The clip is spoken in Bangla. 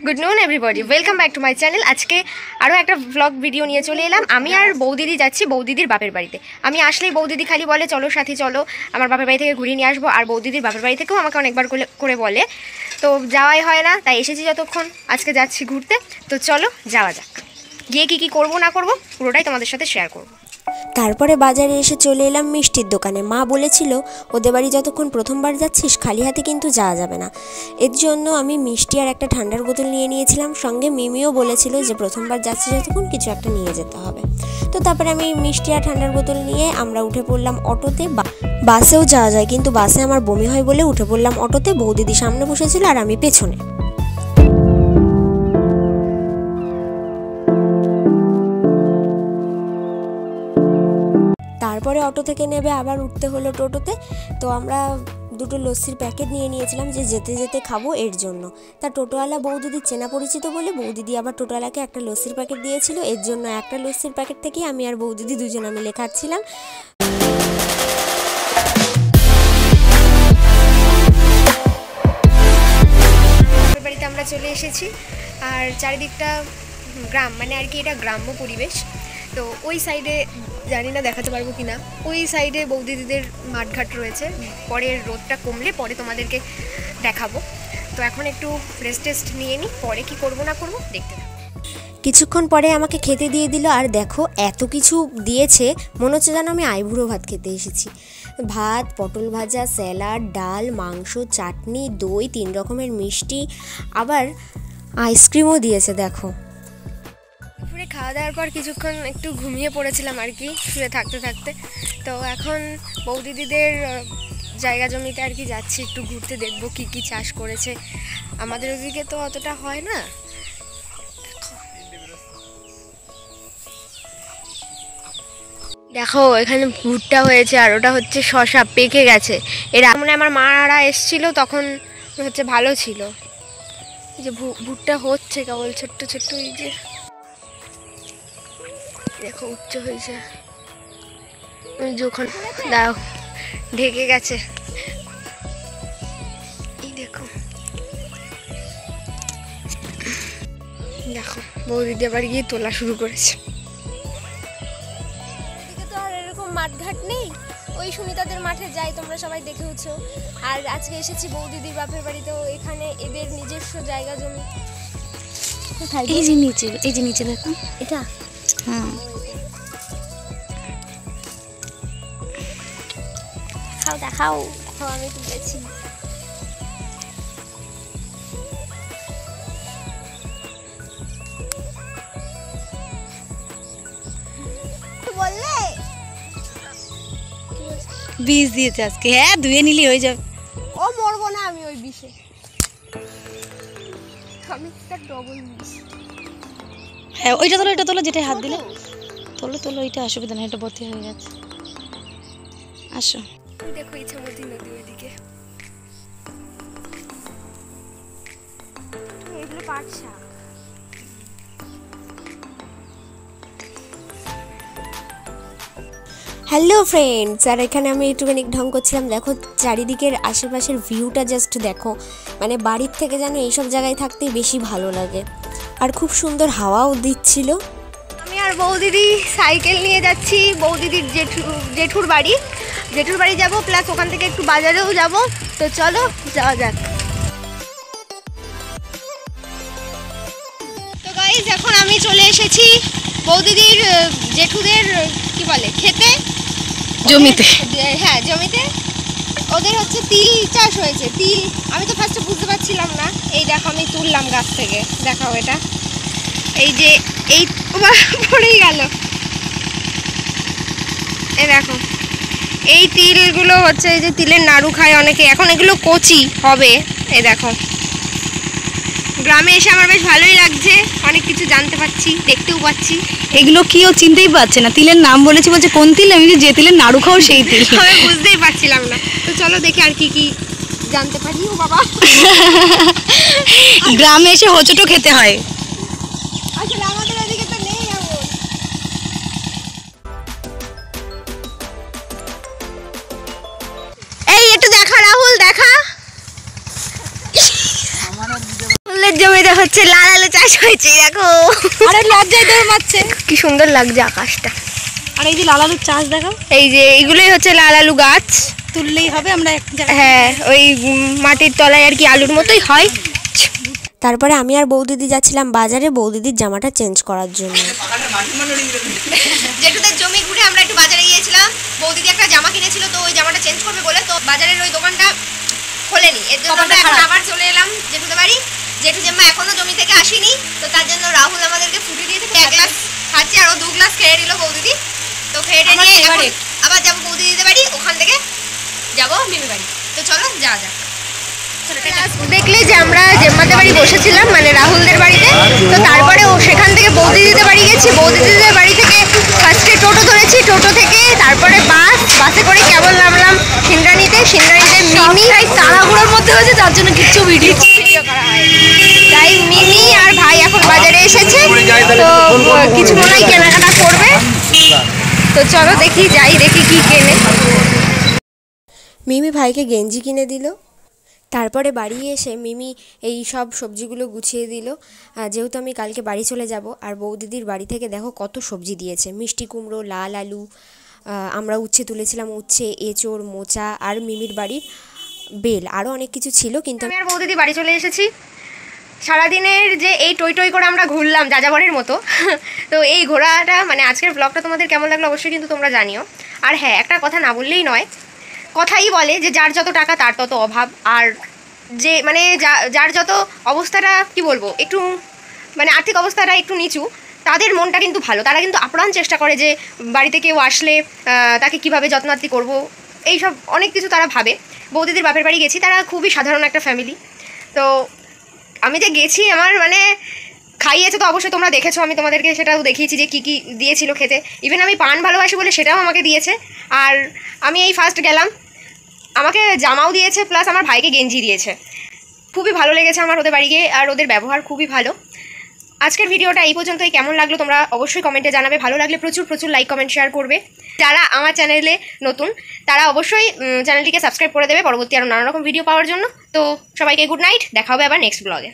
গুড নুন everybody, welcome back to my channel. আজকে আরও একটা ব্লগ ভিডিও নিয়ে চলে এলাম। আমি আর বৌদিদি যাচ্ছি বৌদিদির বাপের বাড়িতে। আমি আসলেই বৌদিদি খালি বলে চলো সাথী চলো, আমার বাপের বাড়ি থেকে ঘুরিয়ে নিয়ে আসবো। আর বৌদিদির বাপের বাড়ি থেকেও আমাকে অনেকবার করে বলে, তো যাওয়াই হয় না, তাই এসেছি যতক্ষণ। আজকে যাচ্ছি ঘুরতে, তো চলো যাওয়া যাক। গিয়ে কী করবো না করবো পুরোটাই তোমাদের সাথে শেয়ার করবো। তারপরে বাজারে এসে চলে এলাম মিষ্টির দোকানে। মা বলেছিল ওদের বাড়ি যতক্ষণ প্রথমবার যাচ্ছিস খালি হাতে কিন্তু যাওয়া যাবে না। এর জন্য আমি মিষ্টি আর একটা ঠান্ডার বোতল নিয়ে নিয়েছিলাম। সঙ্গে মিমিও বলেছিল যে প্রথমবার যাচ্ছি যতক্ষণ কিছু একটা নিয়ে যেতে হবে। তো তারপরে আমি মিষ্টি আর ঠান্ডার বোতল নিয়ে আমরা উঠে পড়লাম অটোতে। বাসেও যাওয়া যায় কিন্তু বাসে আমার বমি হয় বলে উঠে পড়লাম অটোতে। বৌদিদি সামনে বসেছিল আর আমি পেছনে। তারপরে অটো থেকে নেবে আবার উঠতে হলো টোটোতে। তো আমরা দুটো লস্যির প্যাকেট নিয়ে নিয়েছিলাম যে যেতে যেতে খাবো এর জন্য। তা টোটোওয়ালা বৌদিদির চেনা পরিচিত বলে বৌদিদি আবার টোটোওয়ালাকে একটা লস্যির প্যাকেট দিয়েছিল। এর জন্য একটা লস্যির প্যাকেট থেকেই আমি আর বৌদিদি দুজনে মিলে খাচ্ছিলাম। বাড়িতে আমরা চলে এসেছি আর চারিদিকটা গ্রাম, মানে আর কি এটা গ্রাম্য পরিবেশ। তো ওই সাইডে জানি না দেখাতে পারবো কি না, ওই সাইডে বৌদিদিদের মাঠঘাট রয়েছে। পরে রোদটা কমলে পরে তোমাদেরকে দেখাবো। তো এখন একটু রেস্ট নিয়ে নিই, পরে কি করব না করব দেখতে থাকো। কিছুক্ষণ পরে আমাকে খেতে দিয়ে দিল। আর দেখো এত কিছু দিয়েছে, মনে হচ্ছে যেন আমি আইবুড়ো ভাত খেতে এসেছি। ভাত, পটল ভাজা, স্যালাড, ডাল, মাংস, চাটনি, দই, 3 রকমের মিষ্টি, আবার আইসক্রিমও দিয়েছে। দেখো দুপুরে খাওয়া দাওয়ার পর কিছুক্ষণ একটু ঘুমিয়ে পড়েছিলাম আর কি, শুয়ে থাকতে থাকতে। তো এখন বৌদিদিদের জায়গা জমিতে আর কি যাচ্ছি একটু ঘুরতে, দেখবো কি কি চাষ করেছে। আমাদের ওদিকে তো অতটা হয় না। দেখো এখানে ভুট্টা হয়েছে আর ওটা হচ্ছে শসা, পেকে গেছে। এরা মানে আমার মারা এসছিল তখন হচ্ছে ভালো ছিল। এই যে ভুট্টা হচ্ছে কেবল ছোট্ট ছোট্ট, এই যে দেখো উচ্চ হয়েছে, যখন দাও ঢেকে গেছে। এই দেখো দেখো বৌদিদি আবার গিয়ে তোলা শুরু করেছে। এদিকে তো আর এরকম মাঠঘাট নেই, ওই সুনিতাদের মাঠে যাই, তোমরা সবাই দেখেওছো। আর আজকে এসেছি বৌদিদির বাপের বাড়িতেও, এখানে এদের নিজস্ব জায়গা জমি। এই যে নিচে দেখো এটা, হ্যাঁ দেখাও আমি তুলেছি। বললে বীজ দিয়েছে আজকে, হ্যাঁ ধুয়ে নিলি হয়ে যাবে। ও মরবো না আমি ওই বিষে, আমি তার ডবল বিষ। হ্যাঁ ওইটা তোলো যেটা হাত দিলে তোলো, ওইটা অসুবিধা নেই, এটা ভর্তি হয়ে গেছে। আসো দেখো ইছামতি নদী ওইদিকে, এগুলো পাট শাক। হ্যালো ফ্রেন্ডস, আর এখানে আমি একটুখানি ঢং করছিলাম। দেখো চারিদিকের আশেপাশের ভিউটা জাস্ট দেখো, মানে বাড়ির থেকে যেন এইসব জায়গায় থাকতেই বেশি ভালো লাগে। আর খুব সুন্দর হাওয়াও দিচ্ছিল। আমি আর বৌদিদি সাইকেল নিয়ে যাচ্ছি বৌদিদির জেঠুর বাড়ি যাব, প্লাস ওখান থেকে একটু বাজারেও যাব। তো চলো যাওয়া যাক। তো গাইস এখন আমি চলে এসেছি বৌদিদির জেঠুদের কি বলে খেতে, জমিতে। হ্যাঁ জমিতে। ওদের হচ্ছে তিল চাষ হয়েছে। তিল আমি তো ফার্স্টে বুঝতে পারছিলাম না। এই দেখো আমি তুললাম গাছ থেকে, দেখাও এটা। এই যে এই পড়েই গেল, এই দেখো এই তিলগুলো হচ্ছে, এই যে তিলের নাড়ু খায় অনেকে, এখন এগুলো কচি হবে। এই দেখো গ্রামে এসে আমার বেশ ভালোই লাগছে, অনেক কিছু জানতে পারছি, দেখতেও পাচ্ছি। এগুলো কি ও চিনতেই পারছে না, তিলের নাম বলেছি, বলছে কোন তিল? আমি যে তিলের নাড়ু খাও সেই তিল। আমি বুঝতেই পারছিলাম না। তো চলো দেখি আর কি কি জানতে পারি। ও বাবা গ্রামে এসে হোঁচটো খেতে হয়। আসলে আমাদের এদিকে তো নেই এমন। এই একটু দেখা রাহুল, দেখা ফুলের জমি দেখো হচ্ছে লাল আলু চাষ হয়েছে, দেখো আরে লজ্জায় দৌড় মারছে। কি সুন্দর লাগছে আকাশটা। আর এই যে লাল আলুর চাষ দেখো, এই যে এইগুলোই হচ্ছে লাল আলু গাছ। তুললেই হবে আমরা এক জায়গায়। হ্যাঁ, ওই মাটির তলায় আর কি আলুর মতোই হয়। তারপরে আমি আর বৌদিদি যাচ্ছিলাম বাজারে বৌদিদির জামাটা চেঞ্জ করার জন্য। জেঠুদের জমি ঘুরে আমরা একটু বাজারে গিয়েছিলাম। বৌদিদি একটা জামা কিনেছিল, তো ওই জামাটা চেঞ্জ করবে বলে তো বাজারের ওই দোকানটা খোলেনি, এর জন্য আমরা এখন আবার চলে এলাম জেঠুদের বাড়ি। জেঠু জামা এখনো জমি থেকে আসেনি, তো তার জন্য রাহুল আমাদেরকে ফুটি দিয়েছে। 1 গ্লাস খাচ্ছি, আরও 2 গ্লাস খেয়ে নিল বৌদিদি। তো খেয়ে নিয়ে এখন আবার যাবো বৌদিদিদের বাড়ি, ওখান থেকে যাবো মিমি বাড়ি। তো চলো যাওয়া যাক। দেখলে যে আমরা জেম্মাদের বাড়ি বসেছিলাম, মানে রাহুলদের বাড়িতে। তো তারপরে ও সেখান থেকে বৌদিদিদের বাড়ি গেছি। বৌদিদিদের বাড়ি থেকে ফার্স্টে টোটো ধরেছি, টোটো থেকে তারপরে বাসে করে কেবল নামলাম সিন্দ্রানিতে। মিমি তাড়াহুড়োর মধ্যে হয়েছে, যার জন্য কিচ্ছু ভিডিও করা হয়, তাই মিমি আর ভাই এখন বাজারে এসেছে। তো কিছু মনে হয় কেনাকাটা করবে। তো চলো দেখি, যাই দেখি কি কেনে। মিমি ভাইকে গেঞ্জি কিনে দিল। তারপরে বাড়ি এসে মিমি এই সব সবজিগুলো গুছিয়ে দিল, যেহেতু আমি কালকে বাড়ি চলে যাব। আর বৌদিদির বাড়ি থেকে দেখো কত সবজি দিয়েছে, মিষ্টি কুমড়ো, লাল আলু, আমরা উচ্ছে তুলেছিলাম, উচ্ছে, এঁচোড়, মোচা, আর মিমির বাড়ির বেল, আরও অনেক কিছু ছিল। কিন্তু আমি আর বৌদিদি বাড়ি চলে এসেছি। সারাদিনের যে এই টই টই করে আমরা ঘুরলাম যাযাবরের মতো, তো এই ঘোরাটা মানে আজকের ব্লগটা তোমাদের কেমন লাগলো অবশ্যই কিন্তু তোমরা জানিও। আর হ্যাঁ, একটা কথা না বললেই নয়, কথাই বলে যে যার যত টাকা তার তত অভাব। আর যে মানে যার যত অবস্থাটা কি বলবো, একটু মানে আর্থিক অবস্থাটা একটু নিচু, তাদের মনটা কিন্তু ভালো। তারা কিন্তু আপ্রাণ চেষ্টা করে যে বাড়িতে কেউ আসলে তাকে কিভাবে যত্নার্থী করব, এইসব অনেক কিছু তারা ভাবে। বৌদিদির বাপের বাড়ি গেছি, তারা খুবই সাধারণ একটা ফ্যামিলি। তো আমি যে গেছি, আমার মানে খাইয়েছে তো অবশ্যই তোমরা দেখেছো, আমি তোমাদেরকে সেটাও দেখিয়েছি যে কী কী দিয়েছিল খেতে। ইভেন আমি পান ভালোবাসি বলে সেটাও আমাকে দিয়েছে। আর আমি এই ফার্স্ট গেলাম, আমাকে জামাও দিয়েছে, প্লাস আমার ভাইকে গেঞ্জি দিয়েছে। খুবই ভালো লেগেছে আমার ওদের বাড়ি গিয়ে, আর ওদের ব্যবহার খুবই ভালো। আজকের ভিডিওটা এই পর্যন্তই। কেমন লাগলো তোমরা অবশ্যই কমেন্টে জানাবে। ভালো লাগলে প্রচুর প্রচুর লাইক, কমেন্ট, শেয়ার করবে। যারা আমার চ্যানেলে নতুন তারা অবশ্যই চ্যানেলটিকে সাবস্ক্রাইব করে দেবে পরবর্তী আরও নানা রকম ভিডিও পাওয়ার জন্য। তো সবাইকে গুড নাইট, দেখা হবে আবার নেক্সট ব্লগে।